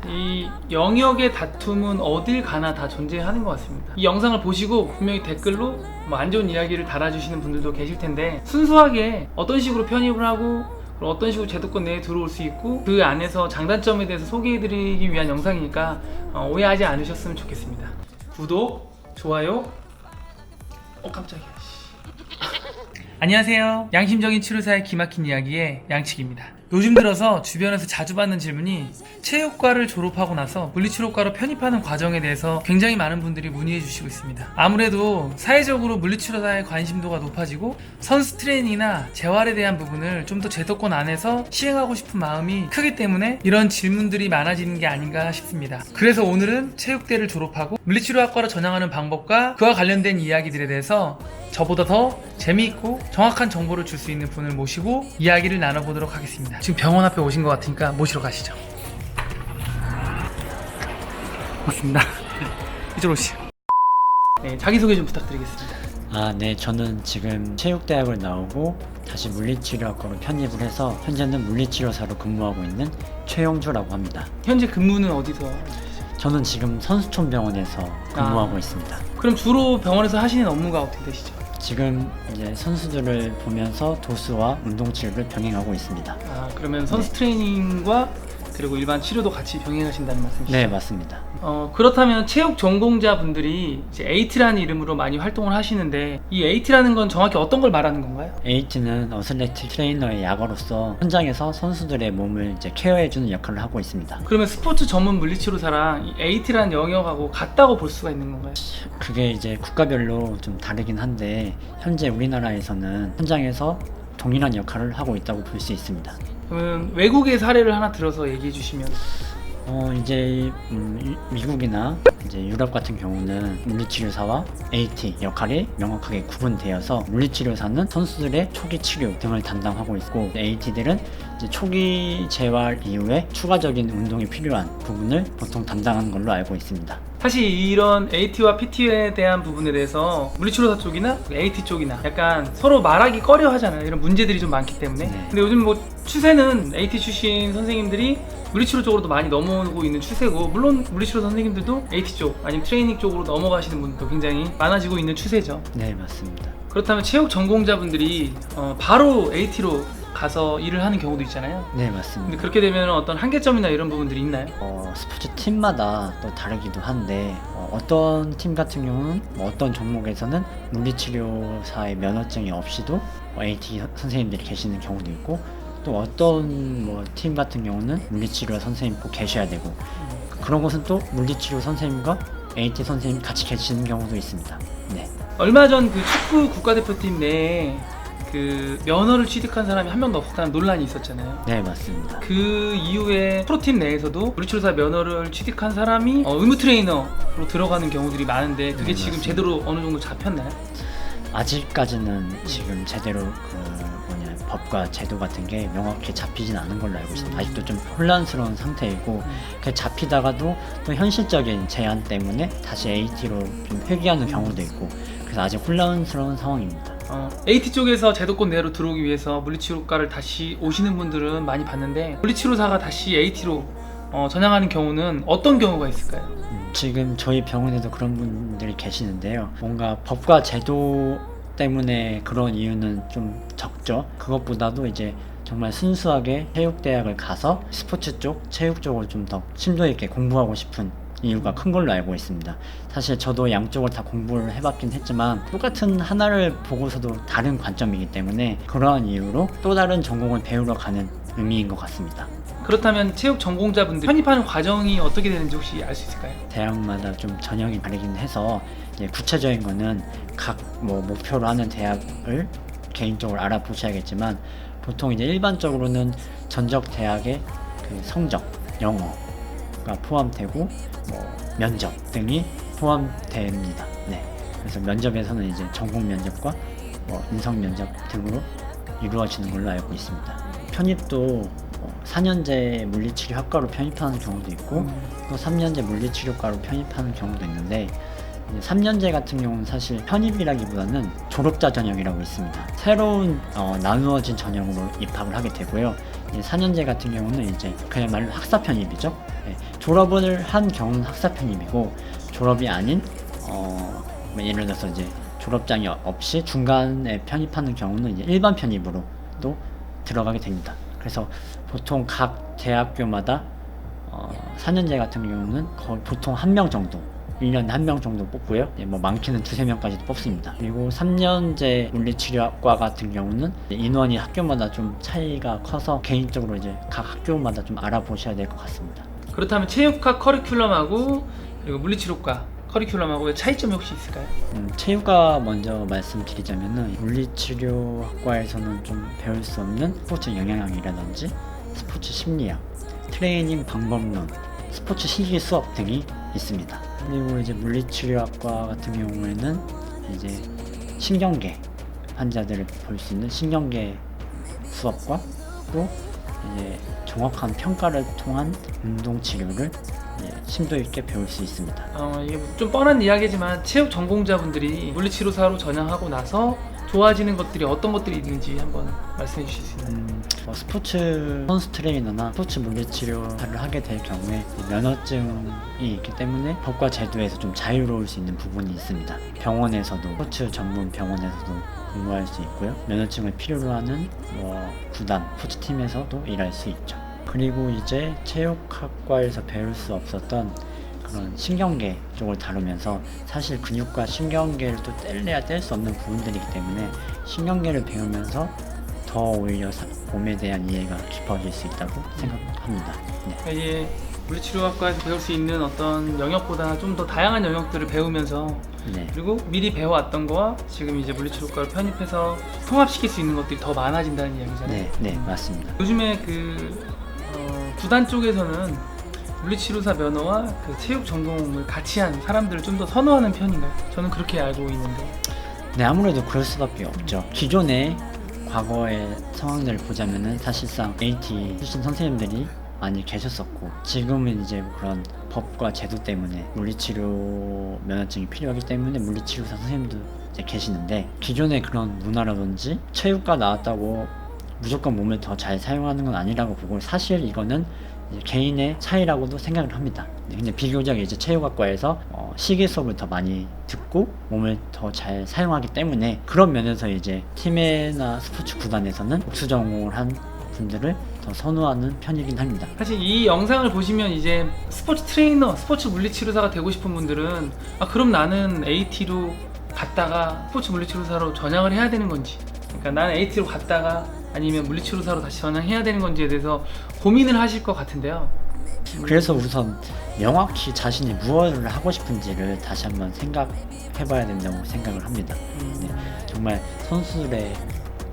이 영역의 다툼은 어딜 가나 다 존재하는 것 같습니다. 이 영상을 보시고 분명히 댓글로 뭐 안 좋은 이야기를 달아주시는 분들도 계실 텐데, 순수하게 어떤 식으로 편입을 하고 어떤 식으로 제도권 내에 들어올 수 있고 그 안에서 장단점에 대해서 소개해드리기 위한 영상이니까 오해하지 않으셨으면 좋겠습니다. 구독, 좋아요. 깜짝이야. 안녕하세요. 양심적인 치료사의 기막힌 이야기의 양측입니다. 요즘 들어서 주변에서 자주 받는 질문이, 체육과를 졸업하고 나서 물리치료과로 편입하는 과정에 대해서 굉장히 많은 분들이 문의해 주시고 있습니다. 아무래도 사회적으로 물리치료사의 관심도가 높아지고 선수 트레이닝이나 재활에 대한 부분을 좀 더 제도권 안에서 시행하고 싶은 마음이 크기 때문에 이런 질문들이 많아지는 게 아닌가 싶습니다. 그래서 오늘은 체육대를 졸업하고 물리치료학과로 전향하는 방법과 그와 관련된 이야기들에 대해서 저보다 더 재미있고 정확한 정보를 줄 수 있는 분을 모시고 이야기를 나눠보도록 하겠습니다. 지금 병원 앞에 오신 것 같으니까 모시러 가시죠. 맞습니다. 이쪽으로 오시죠. 네, 자기소개 좀 부탁드리겠습니다. 네, 저는 지금 체육대학을 나오고 다시 물리치료학과로 편입을 해서 현재는 물리치료사로 근무하고 있는 최영주라고 합니다. 현재 근무는 어디서? 저는 지금 선수촌병원에서 근무하고 있습니다. 그럼 주로 병원에서 하시는 업무가 어떻게 되시죠? 지금 이제 선수들을 보면서 도수와 운동치료를 병행하고 있습니다. 그러면 선수 트레이닝과 그리고 일반 치료도 같이 병행하신다는 말씀이시죠? 네, 맞습니다. 그렇다면 체육 전공자분들이 이제 AT라는 이름으로 많이 활동을 하시는데, 이 AT라는 건 정확히 어떤 걸 말하는 건가요? AT는 어슬레틱 트레이너의 약어로서 현장에서 선수들의 몸을 이제 케어해주는 역할을 하고 있습니다. 그러면 스포츠 전문 물리치료사랑 이 AT라는 영역하고 같다고 볼 수가 있는 건가요? 그게 이제 국가별로 좀 다르긴 한데 현재 우리나라에서는 현장에서 동일한 역할을 하고 있다고 볼 수 있습니다. 그러면 외국의 사례를 하나 들어서 얘기해 주시면. 이제 미국이나 이제 유럽 같은 경우는 물리치료사와 AT 역할이 명확하게 구분되어서 물리치료사는 선수들의 초기 치료 등을 담당하고 있고, AT들은 이제 초기 재활 이후에 추가적인 운동이 필요한 부분을 보통 담당하는 걸로 알고 있습니다. 사실 이런 AT와 PT에 대한 부분에 대해서 물리치료사 쪽이나 AT 쪽이나 약간 서로 말하기 꺼려 하잖아요. 이런 문제들이 좀 많기 때문에. 네. 근데 요즘 뭐 추세는 AT 출신 선생님들이 물리치료 쪽으로도 많이 넘어오고 있는 추세고, 물론 물리치료 선생님들도 AT 쪽 아니면 트레이닝 쪽으로 넘어가시는 분들도 굉장히 많아지고 있는 추세죠. 네, 맞습니다. 그렇다면 체육 전공자분들이 바로 AT로 가서 일을 하는 경우도 있잖아요. 네, 맞습니다. 근데 그렇게 되면 어떤 한계점이나 이런 부분들이 있나요? 스포츠 팀마다 또 다르기도 한데 어떤 팀 같은 경우는 어떤 종목에서는 물리치료사의 면허증이 없이도 AT 선생님들이 계시는 경우도 있고, 또 어떤 팀 같은 경우는 물리치료 선생님 꼭 계셔야 되고, 그런 곳은 또 물리치료 선생님과 AT 선생님 같이 계시는 경우도 있습니다. 네. 얼마 전 그 축구 국가대표팀 내에 그 면허를 취득한 사람이 한 명도 없었다는 논란이 있었잖아요. 네, 맞습니다. 그 이후에 프로팀 내에서도 물리치료사 면허를 취득한 사람이 의무 트레이너로 들어가는 경우들이 많은데, 그게 네, 지금 맞습니다. 제대로 어느 정도 잡혔나요? 아직까지는 지금 제대로 법과 제도 같은 게 명확히 잡히진 않은 걸로 알고 있습니다. 아직도 좀 혼란스러운 상태이고, 그 잡히다가도 또 현실적인 제한 때문에 다시 AT로 좀 회귀하는 경우도 있고, 그래서 아직 혼란스러운 상황입니다. AT 쪽에서 제도권 내로 들어오기 위해서 물리치료과를 다시 오시는 분들은 많이 봤는데, 물리치료사가 다시 AT로 전향하는 경우는 어떤 경우가 있을까요? 지금 저희 병원에도 그런 분들이 계시는데요. 뭔가 법과 제도 때문에 그런 이유는 좀 적죠. 그것보다도 이제 정말 순수하게 체육대학을 가서 스포츠 쪽, 체육 쪽을 좀 더 심도 있게 공부하고 싶은 이유가 큰 걸로 알고 있습니다. 사실 저도 양쪽을 다 공부를 해봤긴 했지만 똑같은 하나를 보고서도 다른 관점이기 때문에 그러한 이유로 또 다른 전공을 배우러 가는 의미인 것 같습니다. 그렇다면 체육 전공자분들 편입하는 과정이 어떻게 되는지 혹시 알 수 있을까요? 대학마다 좀 전형이 다르긴 해서 이제 구체적인 거는 각 목표로 하는 대학을 개인적으로 알아보셔야겠지만, 보통 이제 일반적으로는 전적 대학의 그 성적, 영어가 포함되고 면접 등이 포함됩니다. 네. 그래서 면접에서는 이제 전공 면접과 인성 면접 등으로 이루어지는 걸로 알고 있습니다. 편입도 4년제 물리치료학과로 편입하는 경우도 있고, 또 3년제 물리치료과로 편입하는 경우도 있는데, 이제 3년제 같은 경우는 사실 편입이라기보다는 졸업자 전형이라고 있습니다. 새로운 나누어진 전형으로 입학을 하게 되고요. 이제 4년제 같은 경우는 이제 그야말로 학사 편입이죠. 네, 졸업을 한 경우는 학사 편입이고 졸업이 아닌 뭐 예를 들어서 이제 졸업장이 없이 중간에 편입하는 경우는 이제 일반 편입으로도 들어가게 됩니다. 그래서 보통 각 대학교마다 4년제 같은 경우는 거의 보통 1명 정도 1년에 1명 정도 뽑고요. 뭐 많게는 2~3명까지도 뽑습니다. 그리고 3년제 물리치료학과 같은 경우는 인원이 학교마다 좀 차이가 커서 개인적으로 이제 각 학교마다 좀 알아보셔야 될 것 같습니다. 그렇다면 체육학 커리큘럼하고 그리고 물리치료과 커리큘럼하고의 차이점이 혹시 있을까요? 체육과 먼저 말씀드리자면은 물리치료학과에서는 좀 배울 수 없는 스포츠 영양학이라든지 스포츠 심리학, 트레이닝 방법론, 스포츠 실기 수업 등이 있습니다. 그리고 이제 물리치료학과 같은 경우에는 이제 신경계 환자들을 볼 수 있는 신경계 수업과 또 이제 정확한 평가를 통한 운동 치료를 심도 있게 배울 수 있습니다. 이게 좀 뻔한 이야기지만 체육 전공자분들이 물리치료사로 전향하고 나서 좋아지는 것들이 어떤 것들이 있는지 한번 말씀해 주실 수 있나요? 스포츠 선수 트레이너나 스포츠 물리치료사를 하게 될 경우에 면허증이 있기 때문에 법과 제도에서 좀 자유로울 수 있는 부분이 있습니다. 병원에서도 스포츠 전문 병원에서도 공부할 수 있고요. 면허증을 필요로 하는 구단, 스포츠팀에서도 일할 수 있죠. 그리고 이제 체육학과에서 배울 수 없었던 그런 신경계 쪽을 다루면서 사실 근육과 신경계를 또 뗄래야 뗄 수 없는 부분들이기 때문에 신경계를 배우면서 더 오히려 몸에 대한 이해가 깊어질 수 있다고 생각합니다. 네. 이게 물리치료학과에서 배울 수 있는 어떤 영역보다 좀 더 다양한 영역들을 배우면서 네. 그리고 미리 배워왔던 거와 지금 이제 물리치료과를 편입해서 통합시킬 수 있는 것들이 더 많아진다는 이야기잖아요. 네, 네, 맞습니다. 요즘에 구단 쪽에서는 물리치료사 면허와 그 체육 전공을 같이 한 사람들을 좀 더 선호하는 편인가요? 저는 그렇게 알고 있는데. 네, 아무래도 그럴 수밖에 없죠. 기존의 과거의 상황들을 보자면은 사실상 AT 출신 선생님들이 많이 계셨었고 지금은 이제 그런 법과 제도 때문에 물리치료 면허증이 필요하기 때문에 물리치료사 선생님도 이제 계시는데 기존의 그런 문화라든지 체육과 나왔다고 무조건 몸을 더 잘 사용하는 건 아니라고 보고 사실 이거는 이제 개인의 차이라고도 생각을 합니다. 근데 비교적 이제 체육학과에서 시계 수업을 더 많이 듣고 몸을 더 잘 사용하기 때문에 그런 면에서 이제 팀이나 스포츠 구단에서는 복수 전공을 한 분들을 더 선호하는 편이긴 합니다. 사실 이 영상을 보시면 이제 스포츠 트레이너, 스포츠 물리치료사가 되고 싶은 분들은 그럼 나는 AT로 갔다가 스포츠 물리치료사로 전향을 해야 되는 건지, 그러니까 나는 AT로 갔다가 아니면 물리치료사로 다시 전향해야 되는 건지에 대해서 고민을 하실 것 같은데요. 그래서 우선 명확히 자신이 무엇을 하고 싶은지를 다시 한번 생각해봐야 된다고 생각을 합니다. 네, 정말 선수들의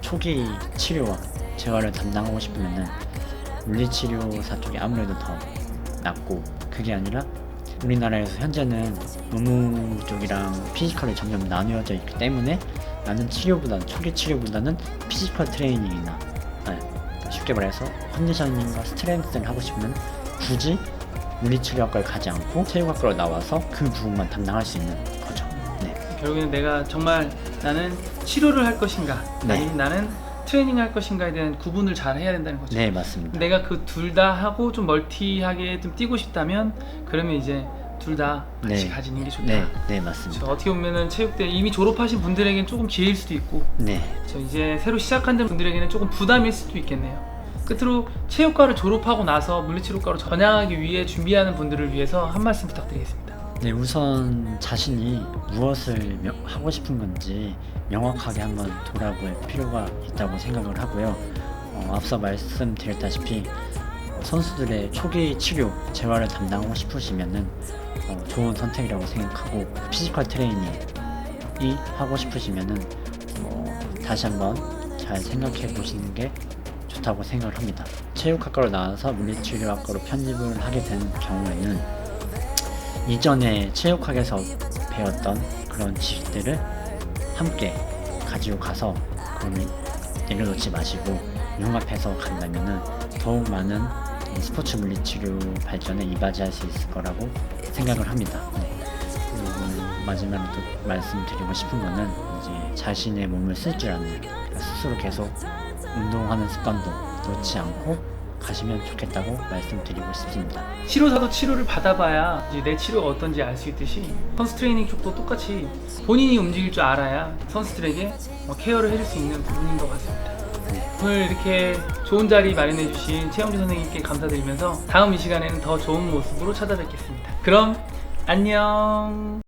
초기 치료와 재활을 담당하고 싶으면은 물리치료사 쪽이 아무래도 더 낫고, 그게 아니라 우리나라에서 현재는 의무 쪽이랑 피지컬이 점점 나뉘어져 있기 때문에 나는 초기 치료보다는 피지컬 트레이닝이나 쉽게 말해서 컨디셔닝과 스트렝스를 하고 싶으면 굳이 물리치료학과를 가지 않고 체육학과로 나와서 그 부분만 담당할 수 있는 거죠. 네. 결국에는 내가 정말 나는 치료를 할 것인가, 네. 아니면 나는 트레이닝 할 것인가에 대한 구분을 잘 해야 된다는 거죠. 네, 맞습니다. 내가 그 둘 다 하고 좀 멀티하게 좀 뛰고 싶다면 그러면 이제 둘 다 같이 네. 가지는 게 좋다. 네, 네, 맞습니다. 어떻게 보면은 체육대 이미 졸업하신 분들에게는 조금 기회일 수도 있고, 네. 이제 새로 시작하는 분들에게는 조금 부담일 수도 있겠네요. 끝으로 체육과를 졸업하고 나서 물리치료과로 전향하기 위해 준비하는 분들을 위해서 한 말씀 부탁드리겠습니다. 네, 우선 자신이 무엇을 하고 싶은 건지 명확하게 한번 돌아볼 필요가 있다고 생각을 하고요. 앞서 말씀드렸다시피 선수들의 초기 치료, 재활을 담당하고 싶으시면은 좋은 선택이라고 생각하고, 피지컬 트레이닝이 하고 싶으시면은 다시 한번 잘 생각해 보시는 게 좋다고 생각을 합니다. 체육학과로 나와서 물리치료학과로 편입을 하게 되는 경우에는 이전에 체육학에서 배웠던 그런 지식들을 함께 가지고 가서 그걸 내려놓지 마시고 융합해서 간다면은 더욱 많은 스포츠 물리치료 발전에 이바지할 수 있을 거라고 생각을 합니다. 네. 그리고 마지막으로 또 말씀드리고 싶은 거는 이제 자신의 몸을 쓸 줄 아는, 스스로 계속 운동하는 습관도 놓지 않고 가시면 좋겠다고 말씀드리고 싶습니다. 치료사도 치료를 받아봐야 이제 내 치료가 어떤지 알 수 있듯이 선수 트레이닝 쪽도 똑같이 본인이 움직일 줄 알아야 선수들에게 케어를 해줄 수 있는 부분인 것 같습니다. 오늘 이렇게 좋은 자리 마련해 주신 최영주 선생님께 감사드리면서 다음 이 시간에는 더 좋은 모습으로 찾아뵙겠습니다. 그럼 안녕.